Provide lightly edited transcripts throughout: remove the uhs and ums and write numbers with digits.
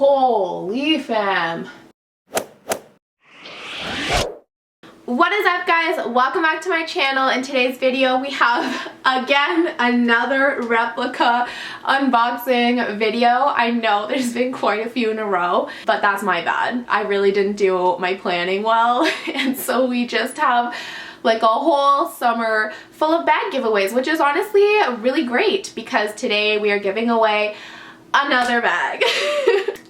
Holy fam. What is up, guys? Welcome back to my channel. In today's video we have again another replica unboxing video. I know there's been quite a few in a row, but that's my bad. I really didn't do my planning well and so we just have like a whole summer full of bag giveaways, which is honestly really great because today we are giving away another bag.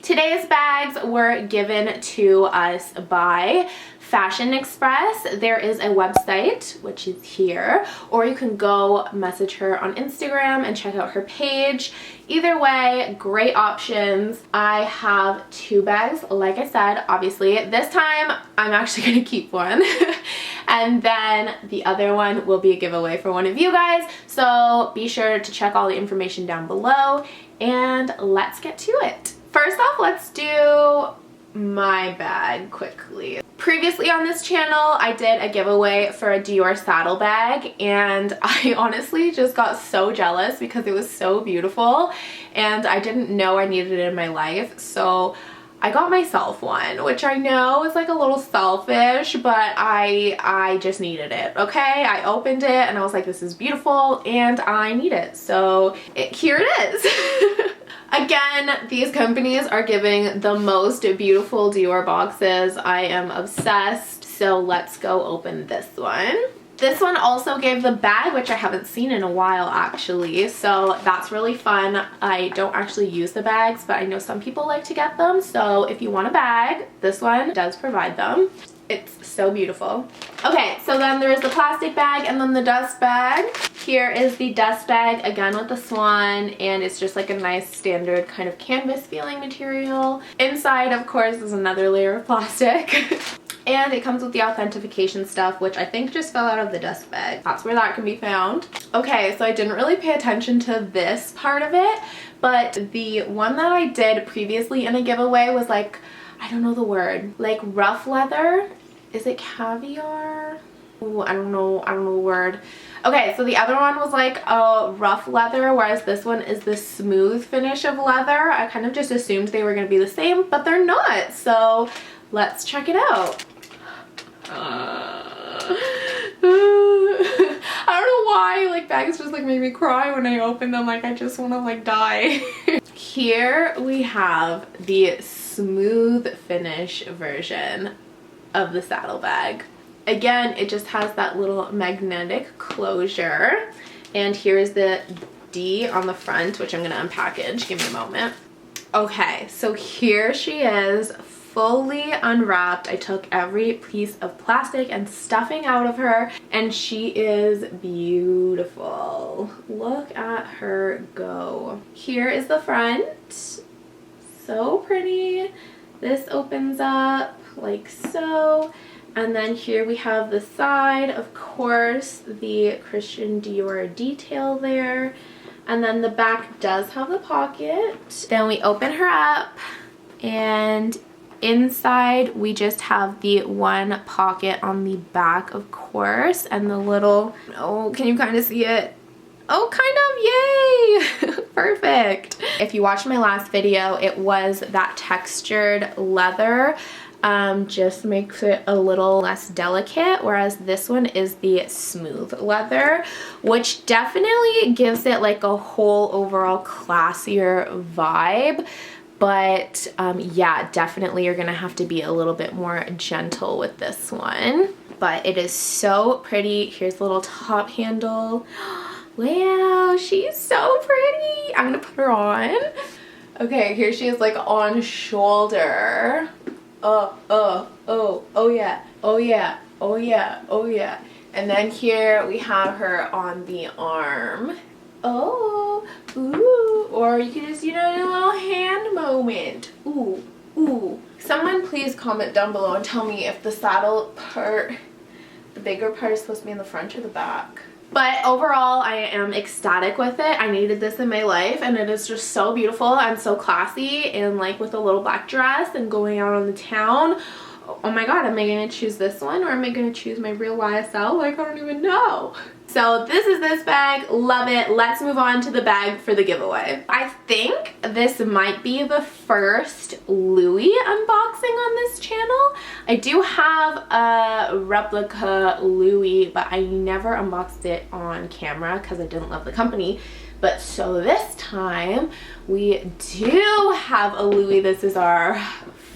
Today's bags were given to us by FASHIONXPRESS. There is a website, which is here, or you can go message her on Instagram and check out her page. Either way, great options. I have two bags, like I said, obviously. This time, I'm actually gonna keep one. And then the other one will be a giveaway for one of you guys. So be sure to check all the information down below and let's get to it. First off, let's do my bag quickly. Previously on this channel, I did a giveaway for a Dior saddle bag and I honestly just got so jealous because it was so beautiful and I didn't know I needed it in my life. So I got myself one, which I know is like a little selfish, but I just needed it, okay? I opened it and I was like, this is beautiful and I need it. So here it is. Again, these companies are giving the most beautiful Dior boxes. I am obsessed. So let's go open this one. This one also gave the bag, which I haven't seen in a while actually, so that's really fun. I don't actually use the bags, but I know some people like to get them, so if you want a bag, this one does provide them. It's so beautiful. Okay, so then there's the plastic bag and then the dust bag. Here is the dust bag, again with the swan, and it's just like a nice standard kind of canvas feeling material. Inside, of course, is another layer of plastic. And it comes with the authentication stuff, which I think just fell out of the dust bag. That's where that can be found. Okay, so I didn't really pay attention to this part of it, but the one that I did previously in a giveaway was like, I don't know the word, like rough leather. Is it caviar? Ooh, I don't know the word. Okay, so the other one was like a rough leather, whereas this one is the smooth finish of leather. I kind of just assumed they were gonna be the same, but they're not. So let's check it out. I don't know why, like bags just like make me cry when I open them. Like I just want to like die. Here we have the smooth finish version of the saddle bag. Again, it just has that little magnetic closure. And here's the D on the front, which I'm gonna unpackage. Give me a moment. Okay, so here she is, fully unwrapped. I took every piece of plastic and stuffing out of her and she is beautiful. Look at her go. Here is the front. So pretty. This opens up like so. And then here we have the side, of course, the Christian Dior detail there. And then the back does have the pocket. Then we open her up and inside we just have the one pocket on the back, of course, and the little, oh, can you kind of see it? Oh, kind of, yay! Perfect. If you watched my last video, it was that textured leather. Just makes it a little less delicate, whereas this one is the smooth leather, which definitely gives it like a whole overall classier vibe. But yeah, definitely you're gonna have to be a little bit more gentle with this one. But it is so pretty. Here's the little top handle. Wow, she's so pretty. I'm gonna put her on. Okay, here she is like on shoulder. Oh yeah, oh yeah, oh yeah, oh yeah. And then here we have her on the arm. Oh, ooh, or you can just, you know, do a little hand moment. Ooh, ooh. Someone please comment down below and tell me if the saddle part, the bigger part is supposed to be in the front or the back. But overall, I am ecstatic with it. I needed this in my life and it is just so beautiful and so classy, and like with a little black dress and going out on the town. Oh my god, am I gonna choose this one or am I gonna choose my real YSL? Like, I don't even know. So this is this bag, love it. Let's move on to the bag for the giveaway. I think this might be the first Louis unboxing on this channel. I do have a replica Louis, but I never unboxed it on camera because I didn't love the company. But so this time we do have a Louis. This is our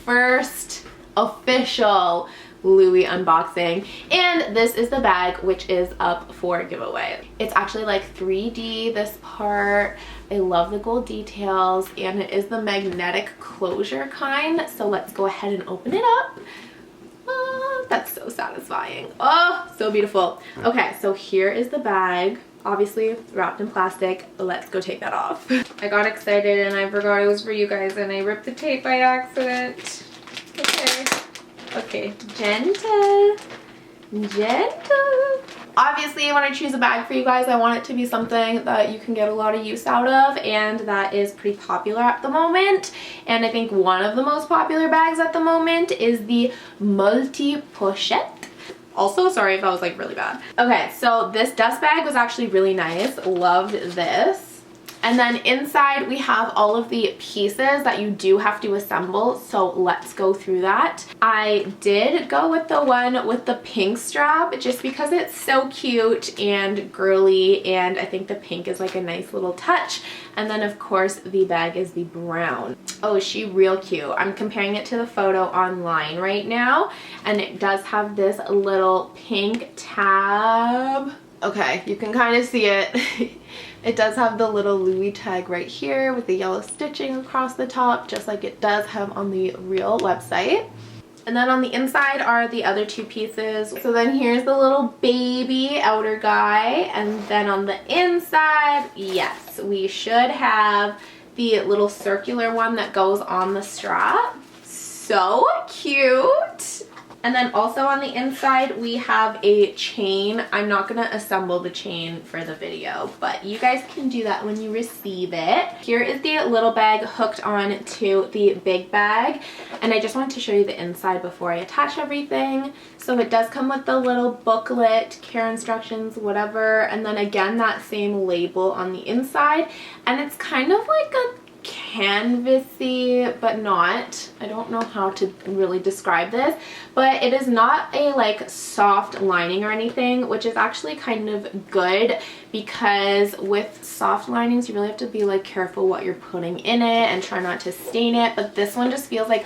first official Louis unboxing, and this is the bag, which is up for giveaway. It's actually like 3D, this part. I love the gold details, and it is the magnetic closure kind. So let's go ahead and open it up. Oh, that's so satisfying. Oh, so beautiful. Okay, so here is the bag, obviously wrapped in plastic. Let's go take that off. I got excited and I forgot it was for you guys, and I ripped the tape by accident. Okay, gentle. Obviously, when I choose a bag for you guys, I want it to be something that you can get a lot of use out of, and that is pretty popular at the moment. And I think one of the most popular bags at the moment is the multi-pochette. Also, sorry if that was like really bad. Okay, so this dust bag was actually really nice. Loved this. And then inside we have all of the pieces that you do have to assemble, so let's go through that. I did go with the one with the pink strap just because it's so cute and girly, and I think the pink is like a nice little touch. And then of course the bag is the brown. Oh, is she real cute? I'm comparing it to the photo online right now, and it does have this little pink tab. Okay, you can kind of see it. It does have the little Louis tag right here with the yellow stitching across the top, just like it does have on the real website. And then on the inside are the other two pieces. So then here's the little baby outer guy, and then on the inside, yes, we should have the little circular one that goes on the strap. So cute. And then also on the inside we have a chain. I'm not going to assemble the chain for the video, but you guys can do that when you receive it. Here is the little bag hooked on to the big bag, and I just wanted to show you the inside before I attach everything. So it does come with the little booklet, care instructions, whatever, and then again that same label on the inside, and it's kind of like a canvasy, but not. I don't know how to really describe this, but it is not a like soft lining or anything, which is actually kind of good, because with soft linings you really have to be like careful what you're putting in it and try not to stain it. But this one just feels like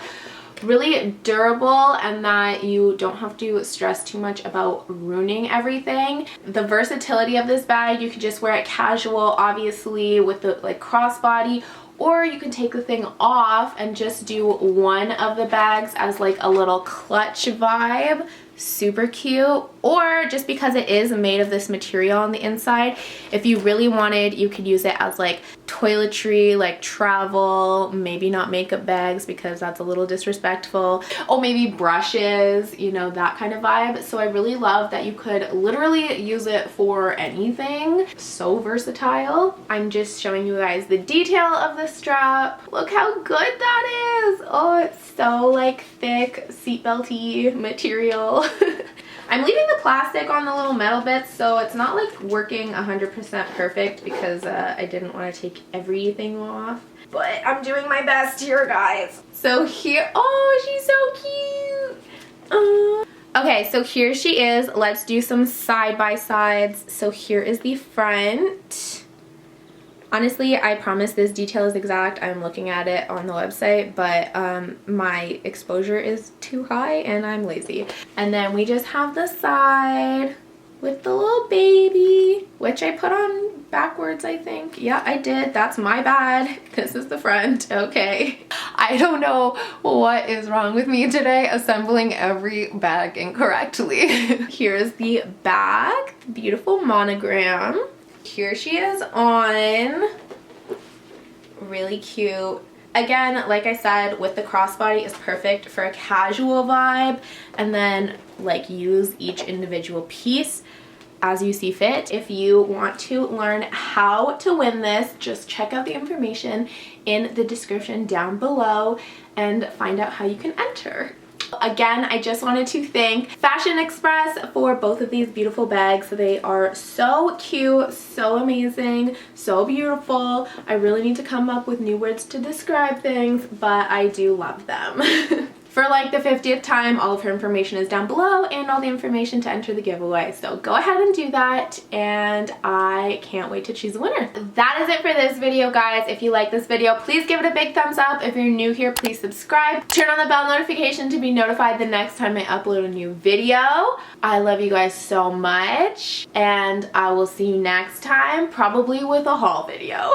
really durable, and that you don't have to stress too much about ruining everything. The versatility of this bag, you could just wear it casual, obviously with the like crossbody, or you can take the thing off and just do one of the bags as like a little clutch vibe. Super cute. Or just because it is made of this material on the inside, if you really wanted, you could use it as like toiletry, like travel, maybe not makeup bags because that's a little disrespectful, or maybe brushes, you know, that kind of vibe. So I really love that you could literally use it for anything. So versatile. I'm just showing you guys the detail of the strap. Look how good that is. Oh, it's so like thick, seatbelty material. I'm leaving the plastic on the little metal bits, so it's not like working 100% perfect because I didn't want to take everything off. But I'm doing my best here, guys. So here, oh, she's so cute. Okay, so here she is. Let's do some side-by-sides. So here is the front. Honestly, I promise this detail is exact. I'm looking at it on the website, but my exposure is too high and I'm lazy. And then we just have the side with the little baby, which I put on backwards, I think. Yeah, I did. That's my bad. This is the front. Okay. I don't know what is wrong with me today, assembling every bag incorrectly. Here's the bag. Beautiful monogram. Here she is on. Really cute. Again, like I said, with the crossbody is perfect for a casual vibe, and then like use each individual piece as you see fit. If you want to learn how to win this, just check out the information in the description down below and find out how you can enter. again, I just wanted to thank Fashion Express for both of these beautiful bags. They are so cute, so amazing, so beautiful. I really need to come up with new words to describe things, but I do love them. For like the 50th time, all of her information is down below and all the information to enter the giveaway. So go ahead and do that, and I can't wait to choose a winner. That is it for this video, guys. If you like this video, please give it a big thumbs up. If you're new here, please subscribe. Turn on the bell notification to be notified the next time I upload a new video. I love you guys so much, and I will see you next time, probably with a haul video.